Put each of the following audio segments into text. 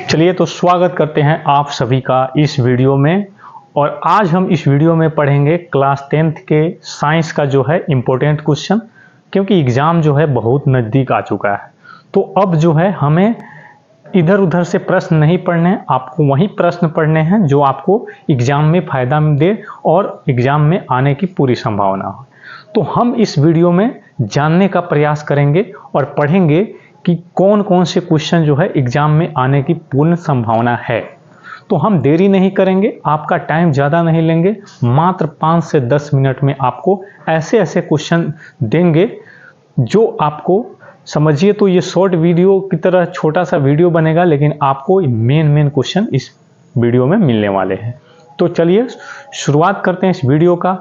चलिए तो स्वागत करते हैं आप सभी का इस वीडियो में। और आज हम इस वीडियो में पढ़ेंगे क्लास 10th के साइंस का जो है इम्पोर्टेंट क्वेश्चन, क्योंकि एग्ज़ाम जो है बहुत नज़दीक आ चुका है। तो अब जो है हमें इधर उधर से प्रश्न नहीं पढ़ने हैं, आपको वही प्रश्न पढ़ने हैं जो आपको एग्ज़ाम में फ़ायदा दे और एग्ज़ाम में आने की पूरी संभावना हो। तो हम इस वीडियो में जानने का प्रयास करेंगे और पढ़ेंगे कि कौन कौन से क्वेश्चन जो है एग्ज़ाम में आने की पूर्ण संभावना है। तो हम देरी नहीं करेंगे, आपका टाइम ज़्यादा नहीं लेंगे, मात्र 5 से 10 मिनट में आपको ऐसे ऐसे क्वेश्चन देंगे जो आपको समझिए तो ये शॉर्ट वीडियो की तरह छोटा सा वीडियो बनेगा, लेकिन आपको मेन क्वेश्चन इस वीडियो में मिलने वाले हैं। तो चलिए शुरुआत करते हैं इस वीडियो का।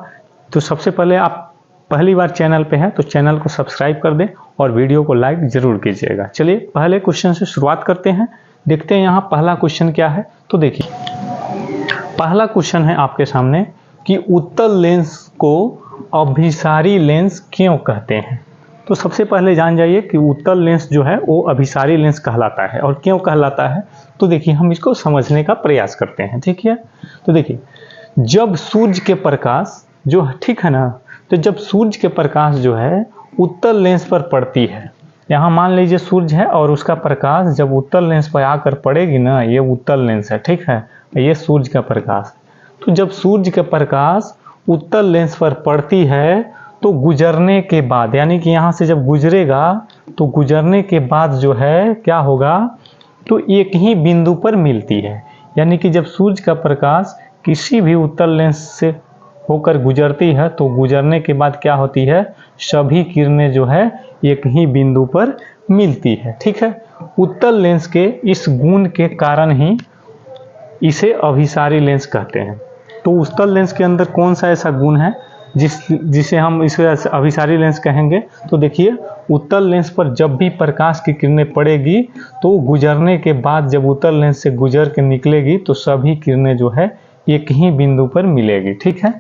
तो सबसे पहले आप पहली बार चैनल पे हैं तो चैनल को सब्सक्राइब कर दें और वीडियो को लाइक ज़रूर कीजिएगा। चलिए पहले क्वेश्चन से शुरुआत करते हैं, देखते हैं यहाँ पहला क्वेश्चन क्या है। तो देखिए पहला क्वेश्चन है आपके सामने कि उत्तल लेंस को अभिसारी लेंस क्यों कहते हैं। तो सबसे पहले जान जाइए कि उत्तल लेंस जो है वो अभिसारी लेंस कहलाता है और क्यों कहलाता है। तो देखिए हम इसको समझने का प्रयास करते हैं, ठीक है। तो देखिए जब सूर्य के प्रकाश जो ठीक है ना, तो जब सूर्य के प्रकाश जो है उत्तल लेंस पर पड़ती है, यहाँ मान लीजिए सूर्य है और उसका प्रकाश जब उत्तल लेंस पर आकर पड़ेगी ना, ये उत्तल लेंस है, ठीक है, ये सूर्य का प्रकाश। तो जब सूर्य के प्रकाश उत्तल लेंस पर पड़ती है तो गुजरने के बाद, यानी कि यहाँ से जब गुजरेगा तो गुजरने के बाद जो है क्या होगा, तो एक ही बिंदु पर मिलती है। यानी कि जब सूर्य का प्रकाश किसी भी उत्तल लेंस से होकर गुजरती है तो गुजरने के बाद क्या होती है, सभी किरणें जो है एक ही बिंदु पर मिलती है, ठीक है। उत्तल लेंस के इस गुण के कारण ही इसे अभिसारी लेंस कहते हैं। तो उत्तल लेंस के अंदर कौन सा ऐसा गुण है जिसे हम इसे अभिसारी लेंस कहेंगे। तो देखिए उत्तल लेंस पर जब भी प्रकाश की किरणें पड़ेगी तो गुजरने के बाद जब उत्तल लेंस से गुजर के निकलेगी तो सभी किरणें जो है एक ही बिंदु पर मिलेगी, ठीक है।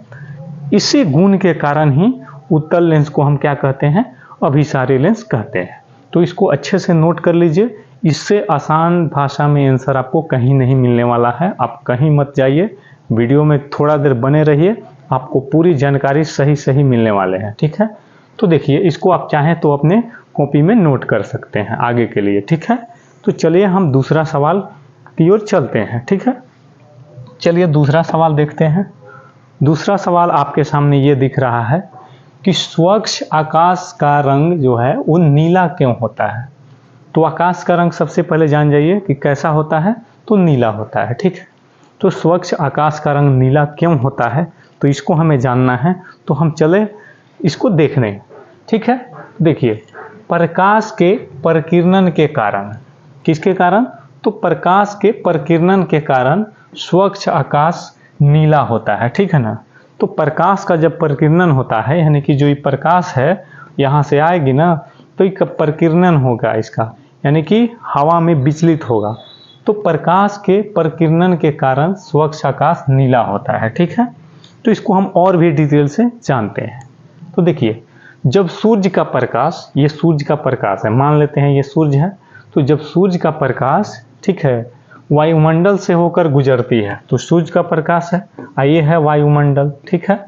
इसी गुण के कारण ही उत्तल लेंस को हम क्या कहते हैं, अभिसारी लेंस कहते हैं। तो इसको अच्छे से नोट कर लीजिए, इससे आसान भाषा में आंसर आपको कहीं नहीं मिलने वाला है। आप कहीं मत जाइए, वीडियो में थोड़ा देर बने रहिए, आपको पूरी जानकारी सही मिलने वाले हैं, ठीक है। तो देखिए इसको आप चाहें तो अपने कॉपी में नोट कर सकते हैं आगे के लिए, ठीक है। तो चलिए हम दूसरा सवाल की ओर चलते हैं, ठीक है। चलिए दूसरा सवाल देखते हैं। दूसरा सवाल आपके सामने ये दिख रहा है कि स्वच्छ आकाश का रंग जो है वो नीला क्यों होता है। तो आकाश का रंग सबसे पहले जान जाइए कि कैसा होता है, तो नीला होता है, ठीक है। तो स्वच्छ आकाश का रंग नीला क्यों होता है, तो इसको हमें जानना है। तो हम चले इसको देखने, ठीक है। देखिए प्रकाश के प्रकीर्णन के कारण, किसके कारण, तो प्रकाश के प्रकीर्णन के कारण स्वच्छ आकाश नीला होता है, ठीक है ना। तो प्रकाश का जब प्रकीर्णन होता है, यानी कि जो ये प्रकाश है यहाँ से आएगी ना, तो एक प्रकीर्णन होगा इसका, यानी कि हवा में विचलित होगा। तो प्रकाश के प्रकीर्णन के कारण स्वच्छ आकाश नीला होता है, ठीक है। तो इसको हम और भी डिटेल से जानते हैं। तो देखिए जब सूर्य का प्रकाश, ये सूर्य का प्रकाश है, मान लेते हैं ये सूर्य है, तो जब सूर्य का प्रकाश, ठीक है, वायुमंडल से होकर गुजरती है, तो सूर्य का प्रकाश है, ये है वायुमंडल, ठीक है,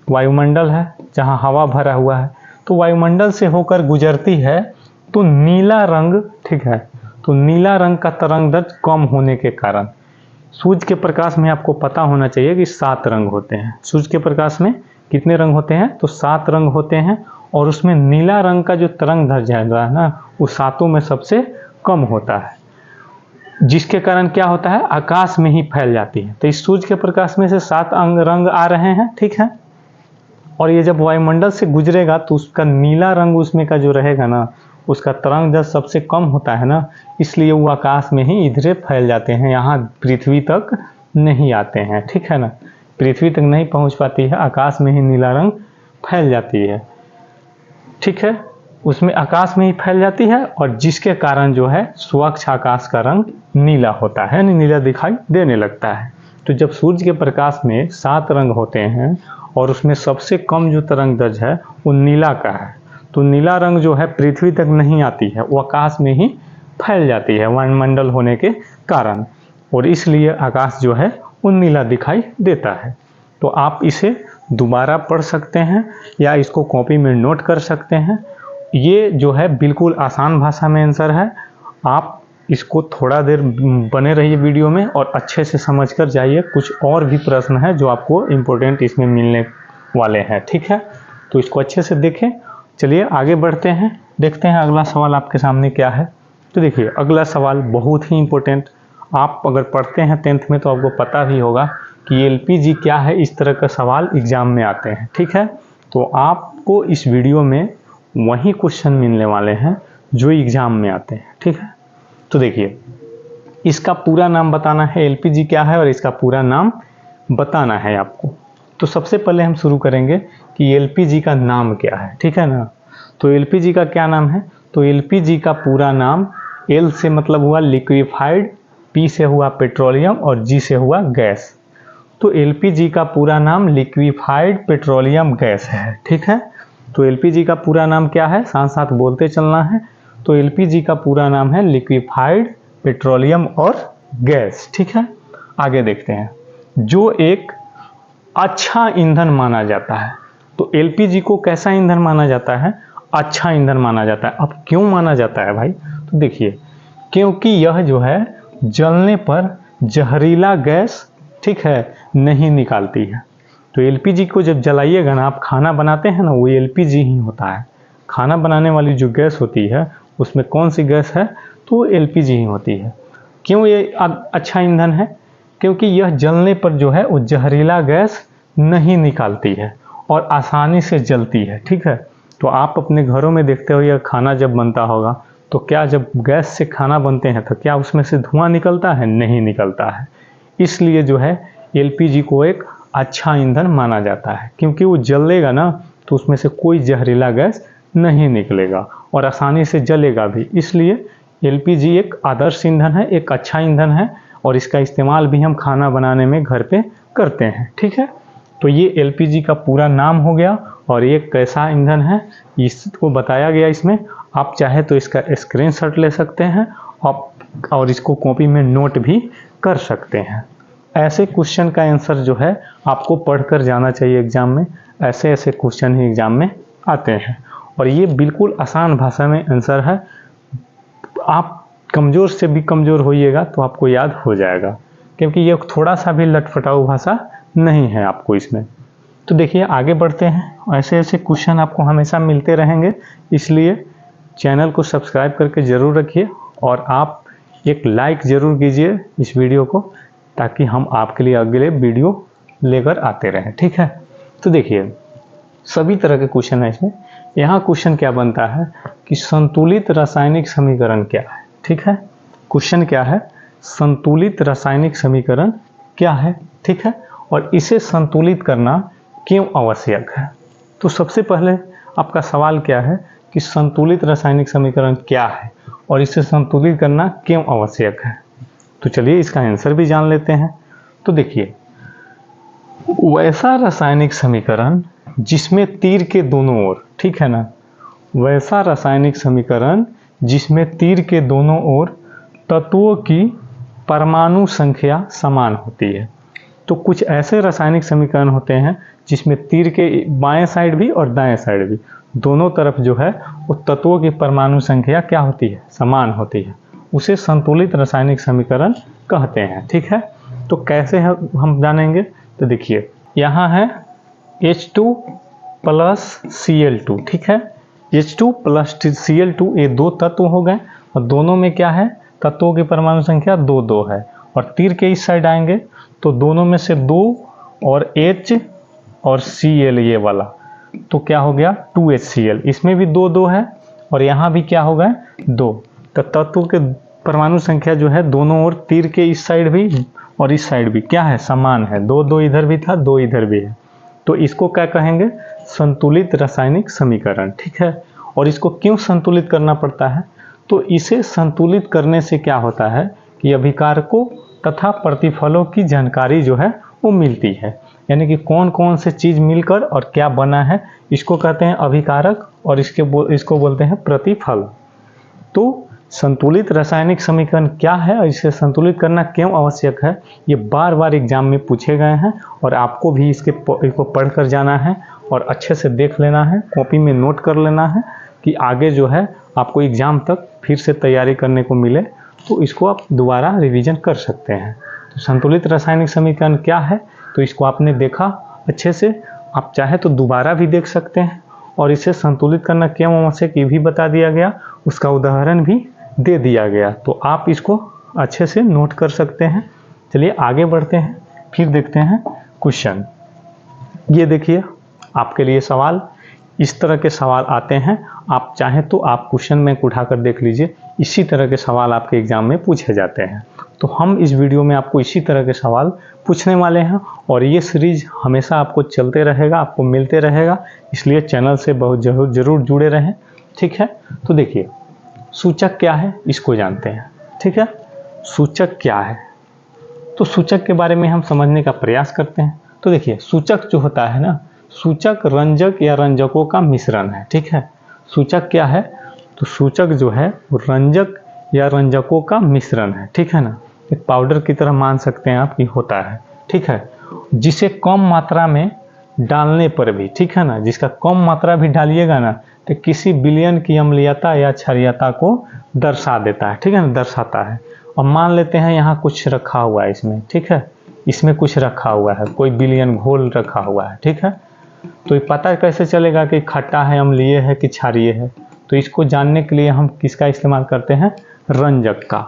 वायुमंडल है जहाँ हवा भरा हुआ है। तो वायुमंडल से होकर गुजरती है तो नीला रंग, ठीक है, तो नीला रंग का तरंग दैर्ध्य कम होने के कारण, सूर्य के प्रकाश में आपको पता होना चाहिए कि 7 रंग होते हैं। सूर्य के प्रकाश में कितने रंग होते हैं, तो 7 रंग होते हैं, और उसमें नीला रंग का जो तरंग दैर्ध्य है ना, वो 7 में सबसे कम होता है, जिसके कारण क्या होता है, आकाश में ही फैल जाती है। तो इस सूर्य के प्रकाश में से 7 रंग आ रहे हैं, ठीक है, और ये जब वायुमंडल से गुजरेगा तो उसका नीला रंग उसमें का जो रहेगा ना, उसका तरंग दैर्ध्य सबसे कम होता है ना, इसलिए वो आकाश में ही इधरे फैल जाते हैं, यहाँ पृथ्वी तक नहीं आते हैं, ठीक है ना, पृथ्वी तक नहीं पहुँच पाती है, आकाश में ही नीला रंग फैल जाती है, ठीक है, उसमें आकाश में ही फैल जाती है, और जिसके कारण जो है स्वच्छ आकाश का रंग नीला होता है, नीला दिखाई देने लगता है। तो जब सूर्य के प्रकाश में 7 रंग होते हैं और उसमें सबसे कम जो तरंग दैर्ध्य है वो नीला का है, तो नीला रंग जो है पृथ्वी तक नहीं आती है, वो आकाश में ही फैल जाती है वायुमंडल होने के कारण, और इसलिए आकाश जो है वो नीला दिखाई देता है। तो आप इसे दोबारा पढ़ सकते हैं या इसको कॉपी में नोट कर सकते हैं। ये जो है बिल्कुल आसान भाषा में आंसर है। आप इसको थोड़ा देर बने रहिए वीडियो में और अच्छे से समझ कर जाइए। कुछ और भी प्रश्न है जो आपको इम्पोर्टेंट इसमें मिलने वाले हैं, ठीक है। तो इसको अच्छे से देखें। चलिए आगे बढ़ते हैं, देखते हैं अगला सवाल आपके सामने क्या है। तो देखिए अगला सवाल बहुत ही इम्पोर्टेंट, आप अगर पढ़ते हैं 10th में तो आपको पता भी होगा कि एलपीजी क्या है। इस तरह का सवाल एग्जाम में आते हैं, ठीक है। तो आपको इस वीडियो में वही क्वेश्चन मिलने वाले हैं जो एग्जाम में आते हैं, ठीक है। तो देखिए इसका पूरा नाम बताना है, एलपीजी क्या है और इसका पूरा नाम बताना है आपको। तो सबसे पहले हम शुरू करेंगे कि एलपीजी का नाम क्या है, ठीक है ना। तो एलपीजी का क्या नाम है, तो एलपीजी का पूरा नाम, एल से मतलब हुआ लिक्विफाइड, पी से हुआ पेट्रोलियम और जी से हुआ गैस। तो एलपीजी का पूरा नाम लिक्विफाइड पेट्रोलियम गैस है, ठीक है। तो एलपीजी का पूरा नाम क्या है, साथ साथ बोलते चलना है। तो एलपीजी का पूरा नाम है लिक्विफाइड पेट्रोलियम और गैस, ठीक है। आगे देखते हैं, जो एक अच्छा ईंधन माना जाता है। तो एलपीजी को कैसा ईंधन माना जाता है, अच्छा ईंधन माना जाता है। अब क्यों माना जाता है भाई, तो देखिए क्योंकि यह जो है जलने पर जहरीला गैस, ठीक है, नहीं निकालती है। तो एलपीजी को जब जलाइएगा ना, आप खाना बनाते हैं ना, वो एलपीजी ही होता है। खाना बनाने वाली जो गैस होती है उसमें कौन सी गैस है, तो एलपीजी ही होती है। क्यों ये अच्छा ईंधन है, क्योंकि यह जलने पर जो है वो जहरीला गैस नहीं निकालती है और आसानी से जलती है, ठीक है। तो आप अपने घरों में देखते हो या खाना जब बनता होगा तो क्या जब गैस से खाना बनते हैं तो क्या उसमें से धुआं निकलता है, नहीं निकलता है। इसलिए जो है एलपीजी को एक अच्छा ईंधन माना जाता है, क्योंकि वो जलेगा ना तो उसमें से कोई जहरीला गैस नहीं निकलेगा और आसानी से जलेगा भी। इसलिए एलपीजी एक आदर्श ईंधन है, एक अच्छा ईंधन है और इसका इस्तेमाल भी हम खाना बनाने में घर पे करते हैं, ठीक है। तो ये एलपीजी का पूरा नाम हो गया और ये कैसा ईंधन है इसको बताया गया इसमें। आप चाहे तो इसका स्क्रीनशॉट ले सकते हैं और इसको कॉपी में नोट भी कर सकते हैं। ऐसे क्वेश्चन का आंसर जो है आपको पढ़कर जाना चाहिए एग्जाम में। ऐसे ऐसे क्वेश्चन ही एग्जाम में आते हैं और ये बिल्कुल आसान भाषा में आंसर है। आप कमज़ोर से भी कमज़ोर होइएगा तो आपको याद हो जाएगा, क्योंकि ये थोड़ा सा भी लटपटाऊ भाषा नहीं है आपको इसमें। तो देखिए आगे बढ़ते हैं। ऐसे ऐसे क्वेश्चन आपको हमेशा मिलते रहेंगे, इसलिए चैनल को सब्सक्राइब करके ज़रूर रखिए और आप एक लाइक ज़रूर कीजिए इस वीडियो को, ताकि हम आपके लिए अगले वीडियो लेकर आते रहें, ठीक है। तो देखिए सभी तरह के क्वेश्चन है इसमें। यहाँ क्वेश्चन क्या बनता है कि संतुलित रासायनिक समीकरण क्या है, ठीक है। क्वेश्चन क्या है, संतुलित रासायनिक समीकरण क्या है, ठीक है, और इसे संतुलित करना क्यों आवश्यक है। तो सबसे पहले आपका सवाल क्या है कि संतुलित रासायनिक समीकरण क्या है और इसे संतुलित करना क्यों आवश्यक है। तो चलिए इसका आंसर भी जान लेते हैं। तो देखिए वैसा रासायनिक समीकरण जिसमें तीर के दोनों ओर, ठीक है ना, वैसा रासायनिक समीकरण जिसमें तीर के दोनों ओर तत्वों की परमाणु संख्या समान होती है। तो कुछ ऐसे रासायनिक समीकरण होते हैं जिसमें तीर के बाएं साइड भी और दाएं साइड भी दोनों तरफ जो है वो तत्वों की परमाणु संख्या क्या होती है, समान होती है। उसे संतुलित रासायनिक समीकरण कहते हैं, ठीक है। तो कैसे हम जानेंगे, तो देखिए यहाँ है H2 प्लस Cl2, ठीक है। H2 प्लस Cl2 ये दो तत्व हो गए और दोनों में क्या है, तत्वों की परमाणु संख्या 2 है। और तीर के इस साइड आएंगे तो दोनों में से 2 और H और Cl ये वाला, तो क्या हो गया 2HCl। इसमें भी 2 है और यहाँ भी क्या हो गए 2। तो तत्वों के परमाणु संख्या जो है दोनों ओर, तीर के इस साइड भी और इस साइड भी क्या है, समान है। 2 इधर भी था, 2 इधर भी है। तो इसको क्या कहेंगे, संतुलित रासायनिक समीकरण, ठीक है। और इसको क्यों संतुलित करना पड़ता है, तो इसे संतुलित करने से क्या होता है कि अभिकारकों तथा प्रतिफलों की जानकारी जो है वो मिलती है। यानी कि कौन कौन से चीज़ मिलकर और क्या बना है, इसको कहते हैं अभिकारक और इसको बोलते हैं प्रतिफल। तो संतुलित रासायनिक समीकरण क्या है और इसे संतुलित करना क्यों आवश्यक है, ये बार बार एग्जाम में पूछे गए हैं और आपको भी इसको पढ़ कर जाना है और अच्छे से देख लेना है, कॉपी में नोट कर लेना है कि आगे जो है आपको एग्जाम तक फिर से तैयारी करने को मिले तो इसको आप दोबारा रिवीजन कर सकते हैं। तो संतुलित रासायनिक समीकरण क्या है, तो इसको आपने देखा अच्छे से, आप चाहे तो दोबारा भी देख सकते हैं और इसे संतुलित करना क्यों आवश्यक ये भी बता दिया गया, उसका उदाहरण भी दे दिया गया, तो आप इसको अच्छे से नोट कर सकते हैं। चलिए आगे बढ़ते हैं, फिर देखते हैं क्वेश्चन। ये देखिए आपके लिए सवाल, इस तरह के सवाल आते हैं, आप चाहें तो आप क्वेश्चन बैंक उठाकर देख लीजिए, इसी तरह के सवाल आपके एग्जाम में पूछे जाते हैं। तो हम इस वीडियो में आपको इसी तरह के सवाल पूछने वाले हैं और ये सीरीज हमेशा आपको चलते रहेगा, आपको मिलते रहेगा, इसलिए चैनल से बहुत जरूर जुड़े रहें। ठीक है, तो देखिए सूचक क्या है इसको जानते हैं। ठीक है, सूचक क्या है, तो सूचक के बारे में हम समझने का प्रयास करते हैं। तो देखिए सूचक जो होता है ना, सूचक रंजक या रंजकों का मिश्रण है। ठीक है, सूचक क्या है, तो सूचक जो है वो रंजक या रंजकों का मिश्रण है। ठीक है ना, एक पाउडर की तरह मान सकते हैं आप कि होता है। ठीक है, जिसे कम मात्रा में डालने पर भी, ठीक है ना, जिसका कम मात्रा भी डालिएगा ना तो किसी विलयन की अम्लीयता या क्षारीयता को दर्शा देता है। ठीक है ना, दर्शाता है। और मान लेते हैं यहाँ कुछ रखा हुआ है इसमें, ठीक है, इसमें कुछ रखा हुआ है, कोई विलयन घोल रखा हुआ है। ठीक है, तो ये पता कैसे चलेगा कि खट्टा है, अम्लीय है कि क्षारीय है, तो इसको जानने के लिए हम किसका इस्तेमाल करते हैं, रंजक का।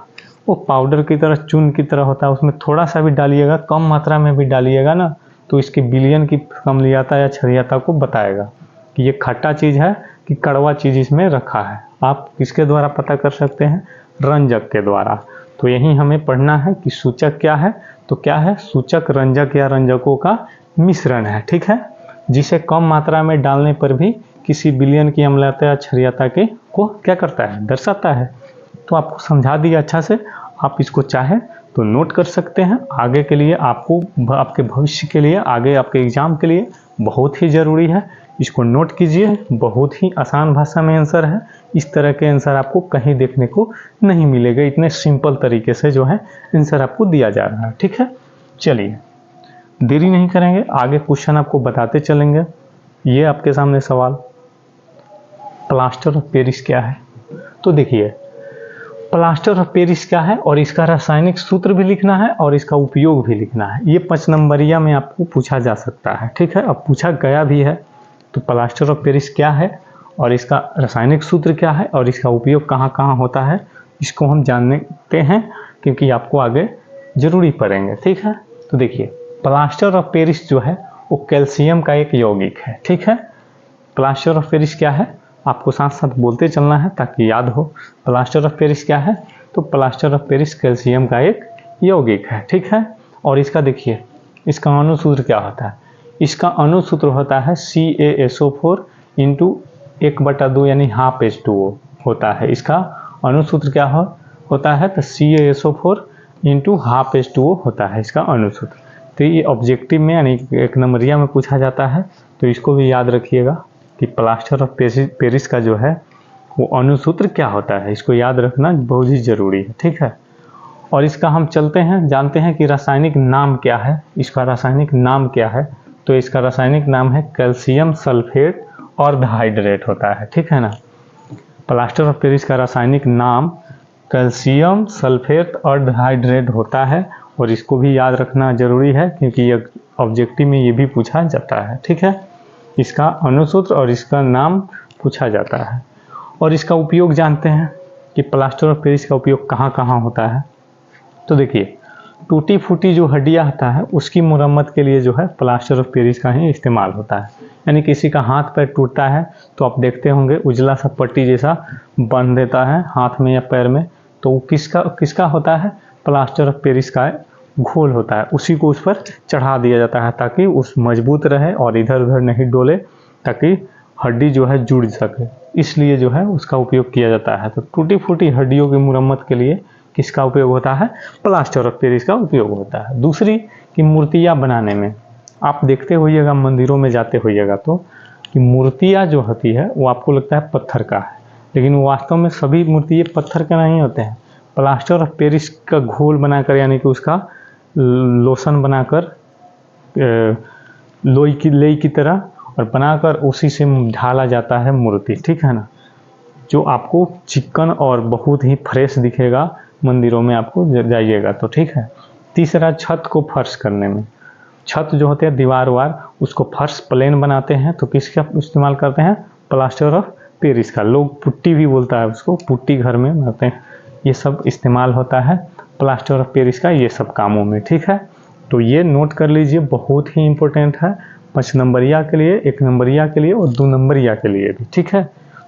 वो पाउडर की तरह, चून की तरह होता है, उसमें थोड़ा सा भी डालिएगा, कम मात्रा में भी डालिएगा ना तो इसकी विलयन की अम्लीयता या क्षारीयता को बताएगा कि ये खट्टा चीज़ है कि कड़वा चीज़ इसमें रखा है। आप किसके द्वारा पता कर सकते हैं, रंजक के द्वारा। तो यही हमें पढ़ना है कि सूचक क्या है, तो क्या है, सूचक रंजक या रंजकों का मिश्रण है। ठीक है, जिसे कम मात्रा में डालने पर भी किसी विलयन की अम्लता या क्षारीयता के को क्या करता है, दर्शाता है। तो आपको समझा दिया अच्छा से, आप इसको चाहे तो नोट कर सकते हैं। आगे के लिए आपको, आपके भविष्य के लिए, आगे आपके एग्जाम के लिए बहुत ही ज़रूरी है, इसको नोट कीजिए। बहुत ही आसान भाषा में आंसर है, इस तरह के आंसर आपको कहीं देखने को नहीं मिलेगा, इतने सिंपल तरीके से जो है आंसर आपको दिया जा रहा है। ठीक है, चलिए देरी नहीं करेंगे, आगे क्वेश्चन आपको बताते चलेंगे। ये आपके सामने सवाल, प्लास्टर ऑफ पेरिस क्या है, तो देखिए प्लास्टर ऑफ पेरिस क्या है और इसका रासायनिक सूत्र भी लिखना है और इसका उपयोग भी लिखना है। ये 5 नंबरिया में आपको पूछा जा सकता है। ठीक है, अब पूछा गया भी है। तो प्लास्टर ऑफ पेरिस क्या है और इसका रासायनिक सूत्र क्या है और इसका उपयोग कहाँ कहाँ होता है, इसको हम जानते हैं क्योंकि आपको आगे जरूरी पड़ेंगे। ठीक है, तो देखिए प्लास्टर ऑफ पेरिस जो है वो कैल्शियम का एक यौगिक है। ठीक है, प्लास्टर ऑफ पेरिस क्या है, आपको साथ साथ बोलते चलना है ताकि याद हो। प्लास्टर ऑफ पेरिस क्या है, तो प्लास्टर ऑफ पेरिस कैल्शियम का एक यौगिक है। ठीक है, और इसका देखिए इसका अणुसूत्र क्या होता है, इसका अणुसूत्र होता है CaSO4 × 1/2 यानी ½ H2O होता है। इसका अणुसूत्र क्या होता है, तो CaSO4 × ½ H2O होता है इसका अणुसूत्र। तो ये ऑब्जेक्टिव में यानी 1 नंबरिया में पूछा जाता है, तो इसको भी याद रखिएगा कि प्लास्टर ऑफ पेरिस का जो है वो अणुसूत्र क्या होता है, इसको याद रखना बहुत ही ज़रूरी है। ठीक है, और इसका हम चलते हैं, जानते हैं कि रासायनिक नाम क्या है, इसका रासायनिक नाम क्या है, तो इसका रासायनिक नाम है कैल्शियम सल्फेट ऑर्धहाइड्रेट होता है। ठीक है ना, प्लास्टर ऑफ पेरिस का रासायनिक नाम कैल्शियम सल्फेट ऑर्धहाइड्रेट होता है और इसको भी याद रखना जरूरी है क्योंकि ये ऑब्जेक्टिव में ये भी पूछा जाता है। ठीक है, इसका अणुसूत्र और इसका नाम पूछा जाता है। और इसका उपयोग जानते हैं कि प्लास्टर ऑफ पेरिस का उपयोग कहाँ कहाँ होता है। तो देखिए टूटी फूटी जो हड्डियाँ होता है उसकी मुरम्मत के लिए जो है प्लास्टर ऑफ पेरिस का ही इस्तेमाल होता है। यानी किसी का हाथ पैर टूटता है तो आप देखते होंगे उजला सा पट्टी जैसा बांध देता है हाथ में या पैर में, तो वो किसका होता है, प्लास्टर ऑफ पेरिस का घोल होता है, उसी को उस पर चढ़ा दिया जाता है ताकि उस मजबूत रहे और इधर उधर नहीं डोले, ताकि हड्डी जो है जुड़ सके, इसलिए जो है उसका उपयोग किया जाता है। तो टूटी फूटी हड्डियों की मुरम्मत के लिए किसका उपयोग होता है, प्लास्टर ऑफ पेरिस का उपयोग होता है। दूसरी कि मूर्तियाँ बनाने में, आप देखते होइएगा मंदिरों में जाते होइएगा तो कि मूर्तियाँ जो होती है वो आपको लगता है पत्थर का है, लेकिन वास्तव में सभी मूर्ति ये पत्थर के नहीं होते हैं। प्लास्टर ऑफ पेरिस का घोल बनाकर, यानी कि उसका लोशन बनाकर लोई की तरह और बनाकर उसी से ढाला जाता है मूर्ति, ठीक है ना, जो आपको चिकन और बहुत ही फ्रेश दिखेगा मंदिरों में आपको जाइएगा तो, ठीक है। तीसरा, छत को फर्श करने में, छत जो होते हैं दीवार वार, उसको फर्श प्लेन बनाते हैं तो किसका इस्तेमाल करते हैं? प्लास्टर ऑफ पेरिस का। लोग पुट्टी भी बोलता है उसको, पुट्टी घर में बनाते हैं। ये सब इस्तेमाल होता है प्लास्टर ऑफ पेरिस का ये सब कामों में, ठीक है। तो ये नोट कर लीजिए, बहुत ही इम्पोर्टेंट है 5 नंबरिया के लिए, 1 नंबरिया के लिए और 2 नंबरिया के लिए भी, ठीक है।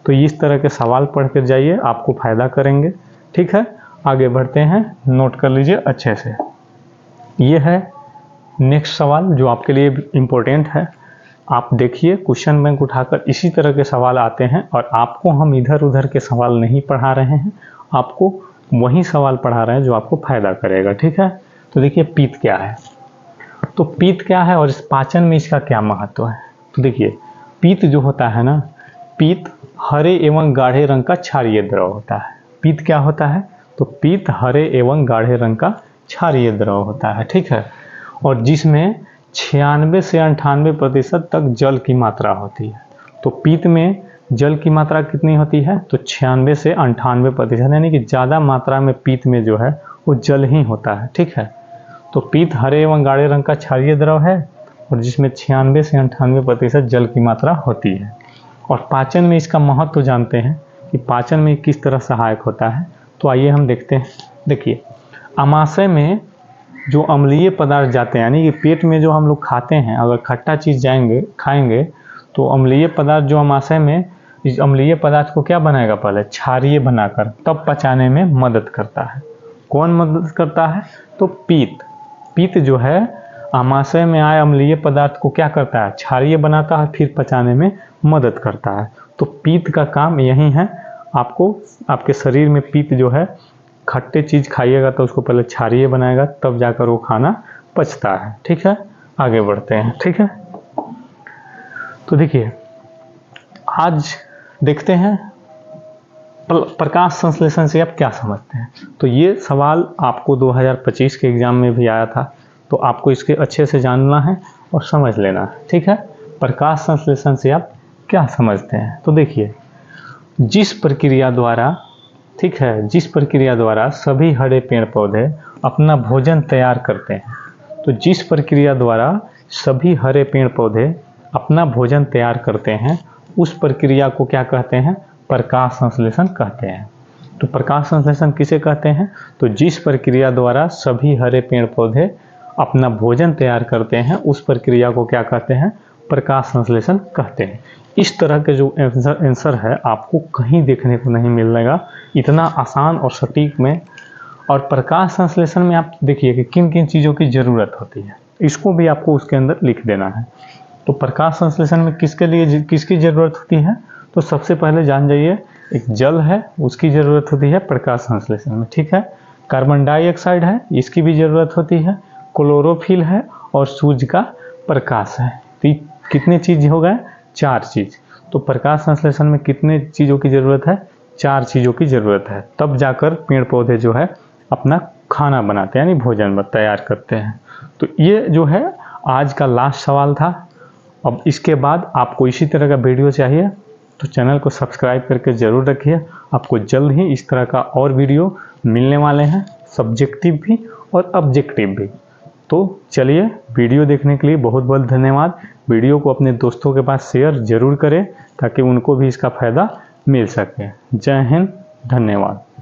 तो इस तरह के सवाल पढ़ कर जाइए, आपको फ़ायदा करेंगे, ठीक है। आगे बढ़ते हैं, नोट कर लीजिए अच्छे से। ये है नेक्स्ट सवाल जो आपके लिए इम्पोर्टेंट है। आप देखिए, क्वेश्चन बैंक उठाकर इसी तरह के सवाल आते हैं और आपको हम इधर उधर के सवाल नहीं पढ़ा रहे हैं, आपको वही सवाल पढ़ा रहे हैं जो आपको फायदा करेगा, ठीक है। तो देखिए पीत क्या है, तो पीत क्या है और इस पाचन में इसका क्या महत्व है। तो देखिए पीत जो होता है ना, पीत हरे एवं गाढ़े रंग का क्षारीय द्रव होता है। पीत क्या होता है? तो पीत हरे एवं गाढ़े रंग का क्षारीय द्रव होता है, ठीक है। और जिसमें 96 से 98% तक जल की मात्रा होती है। तो पीत में जल की मात्रा कितनी होती है? तो 96 से 98%, यानी कि ज़्यादा मात्रा में पीत में जो है वो जल ही होता है, ठीक है। तो पीत हरे एवं गाढ़े रंग का क्षारीय द्रव है और जिसमें 96 से 98% जल की मात्रा होती है। और पाचन में इसका महत्व तो जानते हैं कि पाचन में किस तरह सहायक होता है। तो आइए हम देखते हैं। देखिए आमाशय में जो अम्लीय पदार्थ जाते हैं, यानी कि पेट में जो हम लोग खाते हैं, अगर खट्टा चीज़ खाएंगे तो अम्लीय पदार्थ जो आमाशय में, इस अम्लीय पदार्थ को क्या बनाएगा? पहले क्षारीय बनाकर तब पचाने में मदद करता है। कौन मदद करता है? तो पीत जो है आमाशय में आए अम्लीय पदार्थ को क्या करता है? क्षारीय बनाता है, फिर पचाने में मदद करता है। तो पीत का काम यही है, आपको आपके शरीर में पीत जो है, खट्टे चीज़ खाइएगा तो उसको पहले क्षारीय बनाएगा, तब जाकर वो खाना पचता है, ठीक है। आगे बढ़ते हैं, ठीक है। तो देखिए आज देखते हैं प्रकाश संश्लेषण से आप क्या समझते हैं। तो ये सवाल आपको 2025 के एग्जाम में भी आया था, तो आपको इसके अच्छे से जानना है और समझ लेना है, ठीक है। प्रकाश संश्लेषण से आप क्या समझते हैं? तो देखिए जिस प्रक्रिया द्वारा, ठीक है, जिस प्रक्रिया द्वारा सभी हरे पेड़ पौधे अपना भोजन तैयार करते हैं, तो जिस प्रक्रिया द्वारा सभी हरे पेड़ पौधे अपना भोजन तैयार करते हैं, उस प्रक्रिया को क्या कहते हैं? प्रकाश संश्लेषण कहते हैं। तो प्रकाश संश्लेषण किसे कहते हैं? तो जिस प्रक्रिया द्वारा सभी हरे पेड़ पौधे अपना भोजन तैयार करते हैं, उस प्रक्रिया को क्या कहते हैं? प्रकाश संश्लेषण कहते हैं। इस तरह के जो आंसर है आपको कहीं देखने को नहीं मिलेगा, इतना आसान और सटीक में। और प्रकाश संश्लेषण में आप देखिए कि किन किन चीज़ों की ज़रूरत होती है, इसको भी आपको उसके अंदर लिख देना है। तो प्रकाश संश्लेषण में किसके लिए किसकी ज़रूरत होती है? तो सबसे पहले जान जाइए, एक जल है उसकी ज़रूरत होती है प्रकाश संश्लेषण में, ठीक है। कार्बन डाइऑक्साइड है, इसकी भी ज़रूरत होती है। क्लोरोफिल है और सूर्य का प्रकाश है। तो कितने चीज़ हो गए? 4 चीज़। तो प्रकाश संश्लेषण में कितने चीज़ों की ज़रूरत है? 4 चीज़ों की ज़रूरत है, तब जाकर पेड़ पौधे जो है अपना खाना बनाते हैं, यानी भोजन तैयार करते हैं। तो ये जो है आज का लास्ट सवाल था। अब इसके बाद आपको इसी तरह का वीडियो चाहिए तो चैनल को सब्सक्राइब करके ज़रूर रखिए। आपको जल्द ही इस तरह का और वीडियो मिलने वाले हैं, सब्जेक्टिव भी और ऑब्जेक्टिव भी। तो चलिए, वीडियो देखने के लिए बहुत बहुत धन्यवाद। वीडियो को अपने दोस्तों के पास शेयर ज़रूर करें ताकि उनको भी इसका फ़ायदा मिल सके। जय हिंद, धन्यवाद।